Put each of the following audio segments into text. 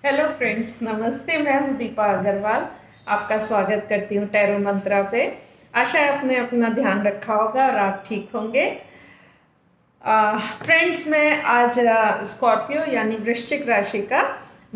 Hello friends, नमस्ते। मैं हूँ दीपा अग्रवाल। आपका स्वागत करती हूँ टैरो मंत्रा पे। आशा है आपने अपना ध्यान रखा होगा और आप ठीक होंगे। फ्रेंड्स, मैं आज स्कॉर्पियो यानी वृश्चिक राशि का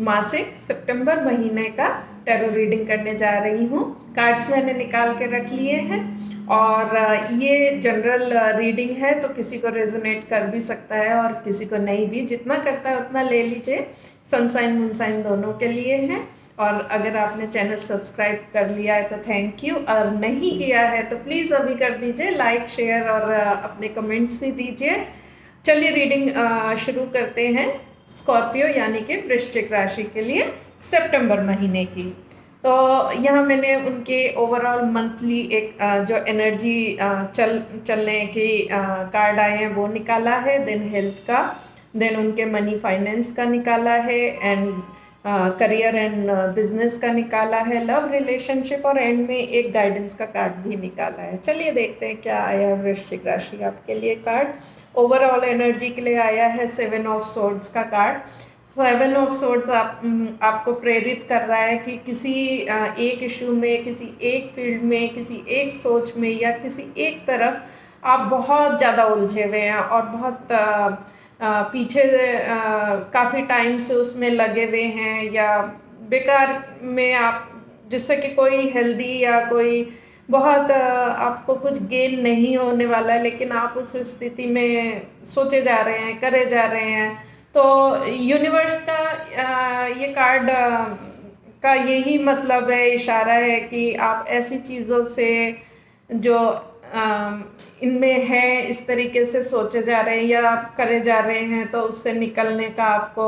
मासिक सितंबर महीने का टैरो रीडिंग करने जा रही हूँ। कार्ड्स मैंने निकाल के रख लिए हैं और ये जनरल रीडिंग है, तो किसी को रेजोनेट कर भी सकता है और किसी को नहीं भी। जितना करता है उतना ले लीजिए। सनसाइन मूनसाइन दोनों के लिए है। और अगर आपने चैनल सब्सक्राइब कर लिया है तो थैंक यू, और नहीं किया है तो प्लीज़ अभी कर दीजिए लाइक शेयर, और अपने कमेंट्स भी दीजिए। चलिए रीडिंग शुरू करते हैं स्कॉर्पियो यानी कि वृश्चिक राशि के लिए सितंबर महीने की। तो यहाँ मैंने उनके ओवरऑल मंथली एक जो एनर्जी चलने की कार्ड आए हैं वो निकाला है। देन हेल्थ का, देन उनके मनी फाइनेंस का निकाला है, एंड करियर एंड बिजनेस का निकाला है, लव रिलेशनशिप, और एंड में एक गाइडेंस का कार्ड भी निकाला है। चलिए देखते हैं क्या आया है वृश्चिक राशि आपके लिए कार्ड। ओवरऑल एनर्जी के लिए आया है 7 ऑफ सोर्ड्स का कार्ड। 7 ऑफ सोर्ड्स आपको प्रेरित कर रहा है कि किसी एक इशू में, किसी एक फील्ड में, किसी एक सोच में, या किसी एक तरफ आप बहुत ज़्यादा उलझे हुए हैं और बहुत पीछे काफ़ी टाइम से उसमें लगे हुए हैं, या बेकार में आप, जिससे कि कोई हेल्दी या कोई बहुत आपको कुछ गेन नहीं होने वाला है, लेकिन आप उस स्थिति में सोचे जा रहे हैं, करे जा रहे हैं। तो यूनिवर्स का ये कार्ड का यही मतलब है, इशारा है कि आप ऐसी चीज़ों से जो इनमें है इस तरीके से सोचे जा रहे हैं या करे जा रहे हैं, तो उससे निकलने का आपको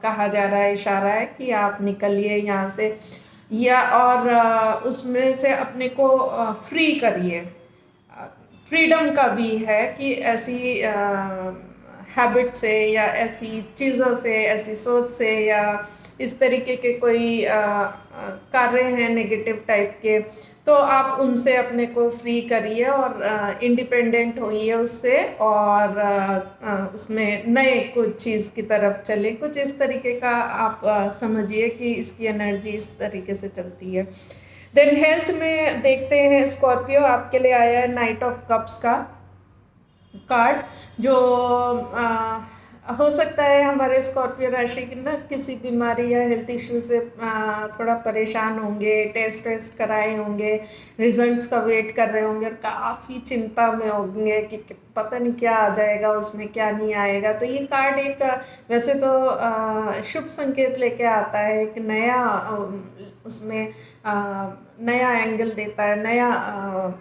कहा जा रहा है, इशारा है कि आप निकलिए यहाँ से, या और उसमें से अपने को फ्री करिए। फ्रीडम का भी है कि ऐसी हैबिट से या ऐसी चीज़ों से, ऐसी सोच से, या इस तरीके के कोई कार्य हैं नेगेटिव टाइप के, तो आप उनसे अपने को फ्री करिए और इंडिपेंडेंट होइए उससे, और उसमें नए कुछ चीज़ की तरफ चले। कुछ इस तरीके का आप समझिए कि इसकी एनर्जी इस तरीके से चलती है। देन हेल्थ में देखते हैं, स्कॉर्पियो आपके लिए आया है नाइट ऑफ कप्स का कार्ड, जो हो सकता है हमारे स्कॉर्पियो राशि की ना किसी बीमारी या हेल्थ इश्यू से थोड़ा परेशान होंगे, टेस्ट वेस्ट कराए होंगे, रिजल्ट्स का वेट कर रहे होंगे और काफ़ी चिंता में होंगे कि पता नहीं क्या आ जाएगा उसमें, क्या नहीं आएगा। तो ये कार्ड एक वैसे तो शुभ संकेत लेके आता है, एक नया उसमें नया एंगल देता है, नया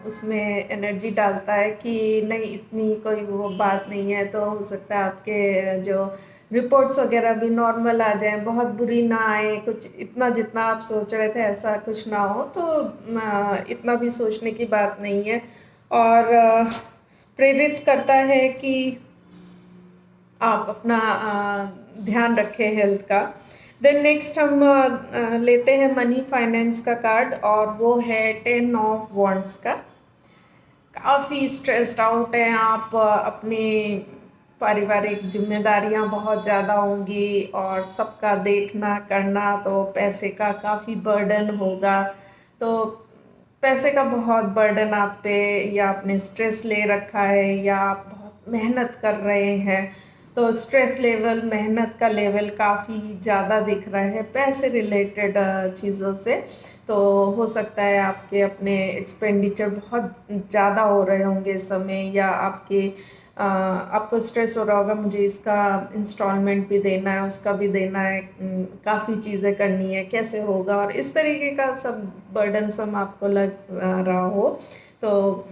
उसमें एनर्जी डालता है कि नहीं, इतनी कोई वो बात नहीं है। तो हो सकता है आपके जो रिपोर्ट्स वगैरह भी नॉर्मल आ जाए, बहुत बुरी ना आए, कुछ इतना जितना आप सोच रहे थे ऐसा कुछ ना हो, तो इतना भी सोचने की बात नहीं है। और प्रेरित करता है कि आप अपना ध्यान रखें हेल्थ का। देन नेक्स्ट हम लेते हैं मनी फाइनेंस का कार्ड, और वो है 10 ऑफ वॉन्ड्स का। काफ़ी स्ट्रेस्ड आउट हैं आप, अपनी पारिवारिक जिम्मेदारियां बहुत ज़्यादा होंगी और सबका देखना करना, तो पैसे का काफ़ी बर्डन होगा। तो पैसे का बहुत बर्डन आप पे, या आपने स्ट्रेस ले रखा है, या आप बहुत मेहनत कर रहे हैं, तो स्ट्रेस लेवल, मेहनत का लेवल काफ़ी ज़्यादा दिख रहा है पैसे रिलेटेड चीज़ों से। तो हो सकता है आपके अपने एक्सपेंडिचर बहुत ज़्यादा हो रहे होंगे इस समय, या आपको स्ट्रेस हो रहा होगा, मुझे इसका इंस्टॉलमेंट भी देना है, उसका भी देना है, काफ़ी चीज़ें करनी है, कैसे होगा, और इस तरीके का सब बर्डन सम आपको लग रहा हो। तो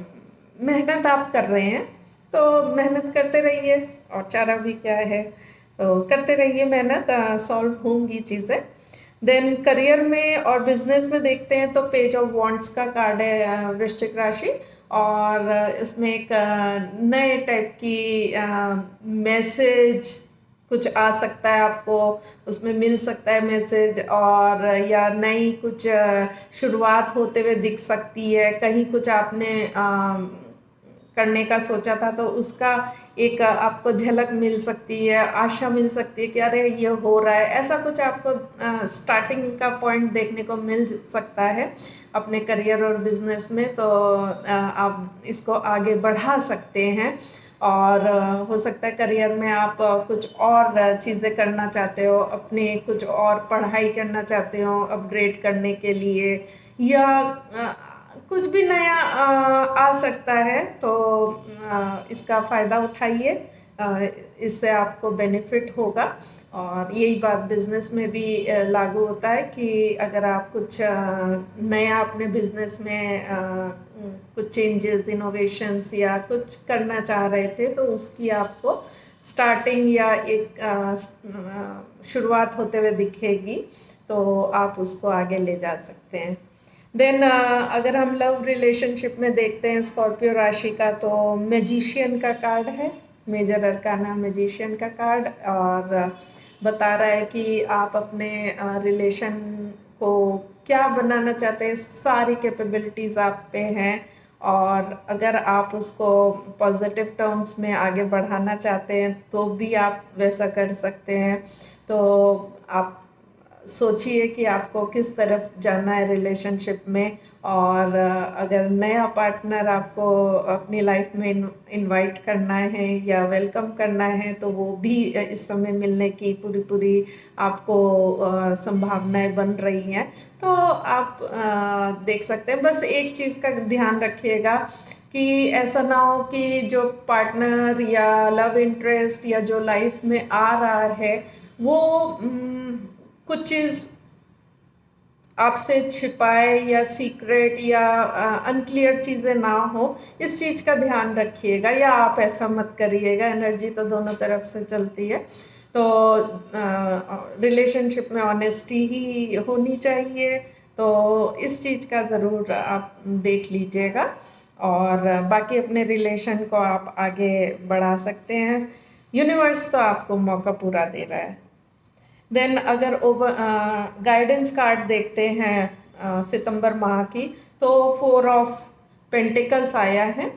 मेहनत आप कर रहे हैं, तो मेहनत करते रहिए, और चारा भी क्या है, तो करते रहिए मेहनत, सॉल्व होंगी चीज़ें। देन करियर में और बिजनेस में देखते हैं तो पेज ऑफ वॉन्ड्स का कार्ड है वृश्चिक राशि, और इसमें एक नए टाइप की मैसेज कुछ आ सकता है आपको, उसमें मिल सकता है मैसेज, और या नई कुछ शुरुआत होते हुए दिख सकती है। कहीं कुछ आपने करने का सोचा था तो उसका एक आपको झलक मिल सकती है, आशा मिल सकती है कि अरे ये हो रहा है, ऐसा कुछ आपको स्टार्टिंग का पॉइंट देखने को मिल सकता है अपने करियर और बिजनेस में। तो आप इसको आगे बढ़ा सकते हैं और हो सकता है करियर में आप कुछ और चीज़ें करना चाहते हो, अपने कुछ और पढ़ाई करना चाहते हो अपग्रेड करने के लिए, या कुछ भी नया आ सकता है। तो इसका फ़ायदा उठाइए, इससे आपको बेनिफिट होगा। और यही बात बिजनेस में भी लागू होता है कि अगर आप कुछ नया अपने बिजनेस में कुछ चेंजेस, इनोवेशंस या कुछ करना चाह रहे थे तो उसकी आपको स्टार्टिंग या एक शुरुआत होते हुए दिखेगी, तो आप उसको आगे ले जा सकते हैं। देन अगर हम लव रिलेशनशिप में देखते हैं स्कॉर्पियो राशि का, तो मैजिशियन का कार्ड है, मेजर अरकाना मैजिशियन का कार्ड, और बता रहा है कि आप अपने रिलेशन को क्या बनाना चाहते हैं, सारी कैपेबिलिटीज़ आप पे हैं, और अगर आप उसको पॉजिटिव टर्म्स में आगे बढ़ाना चाहते हैं तो भी आप वैसा कर सकते हैं। तो आप सोचिए कि आपको किस तरफ जाना है रिलेशनशिप में, और अगर नया पार्टनर आपको अपनी लाइफ में इनवाइट करना है या वेलकम करना है तो वो भी इस समय मिलने की पूरी आपको संभावनाएं बन रही हैं। तो आप देख सकते हैं। बस एक चीज़ का ध्यान रखिएगा कि ऐसा ना हो कि जो पार्टनर या लव इंटरेस्ट या जो लाइफ में आ रहा है वो कुछ चीज़ आपसे छिपाए या सीक्रेट या अनक्लियर चीज़ें ना हो, इस चीज़ का ध्यान रखिएगा, या आप ऐसा मत करिएगा। एनर्जी तो दोनों तरफ से चलती है, तो रिलेशनशिप में ऑनेस्टी ही होनी चाहिए। तो इस चीज़ का ज़रूर आप देख लीजिएगा, और बाकी अपने रिलेशन को आप आगे बढ़ा सकते हैं। यूनिवर्स तो आपको मौका पूरा दे रहा है। देन अगर ओवर गाइडेंस कार्ड देखते हैं सितंबर माह की, तो 4 ऑफ पेंटिकल्स आया है,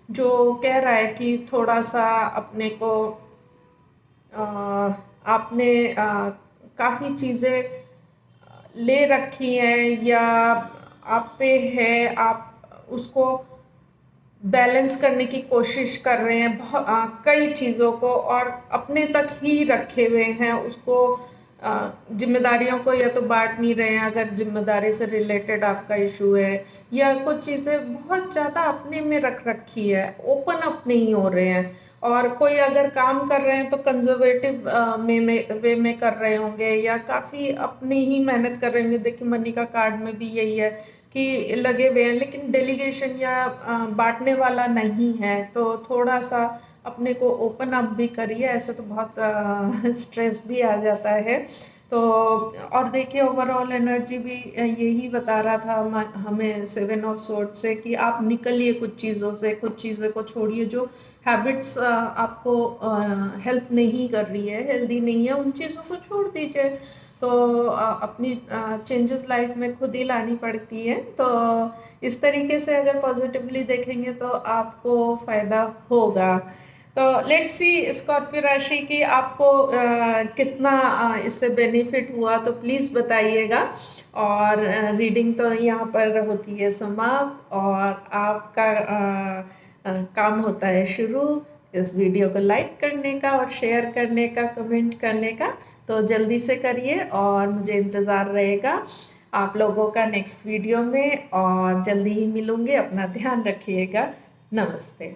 जो कह रहा है कि थोड़ा सा अपने को आपने काफ़ी चीज़ें ले रखी हैं या आप पे है, आप उसको बैलेंस करने की कोशिश कर रहे हैं कई चीज़ों को, और अपने तक ही रखे हुए हैं उसको, जिम्मेदारियों को या तो बांट नहीं रहे हैं अगर जिम्मेदारी से रिलेटेड आपका इशू है, या कुछ चीज़ें बहुत ज़्यादा अपने में रख रखी है, ओपन अप नहीं हो रहे हैं। और कोई अगर काम कर रहे हैं तो कंजर्वेटिव वे में कर रहे होंगे, या काफ़ी अपनी ही मेहनत कर रहे होंगे। देखिए मनी का कार्ड में भी यही है कि लगे हुए हैं, लेकिन डेलीगेशन या बांटने वाला नहीं है। तो थोड़ा सा अपने को ओपन अप भी करिए, ऐसे तो बहुत स्ट्रेस भी आ जाता है। तो और देखिए ओवरऑल एनर्जी भी यही बता रहा था हमें 7 ऑफ सोर्ड से कि आप निकलिए कुछ चीज़ों से, कुछ चीज़ों को छोड़िए जो हैबिट्स आपको हेल्प नहीं कर रही है, हेल्दी नहीं है, उन चीज़ों को छोड़ दीजिए। तो अपनी चेंजेस लाइफ में खुद ही लानी पड़ती है। तो इस तरीके से अगर पॉजिटिवली देखेंगे तो आपको फ़ायदा होगा। तो लेट्स सी स्कॉर्पियो राशि की आपको कितना इससे बेनिफिट हुआ, तो प्लीज़ बताइएगा। और रीडिंग तो यहाँ पर होती है समाप्त, और आपका काम होता है शुरू। इस वीडियो को लाइक करने का और शेयर करने का, कमेंट करने का, तो जल्दी से करिए, और मुझे इंतज़ार रहेगा आप लोगों का नेक्स्ट वीडियो में, और जल्दी ही मिलूँगी। अपना ध्यान रखिएगा। नमस्ते।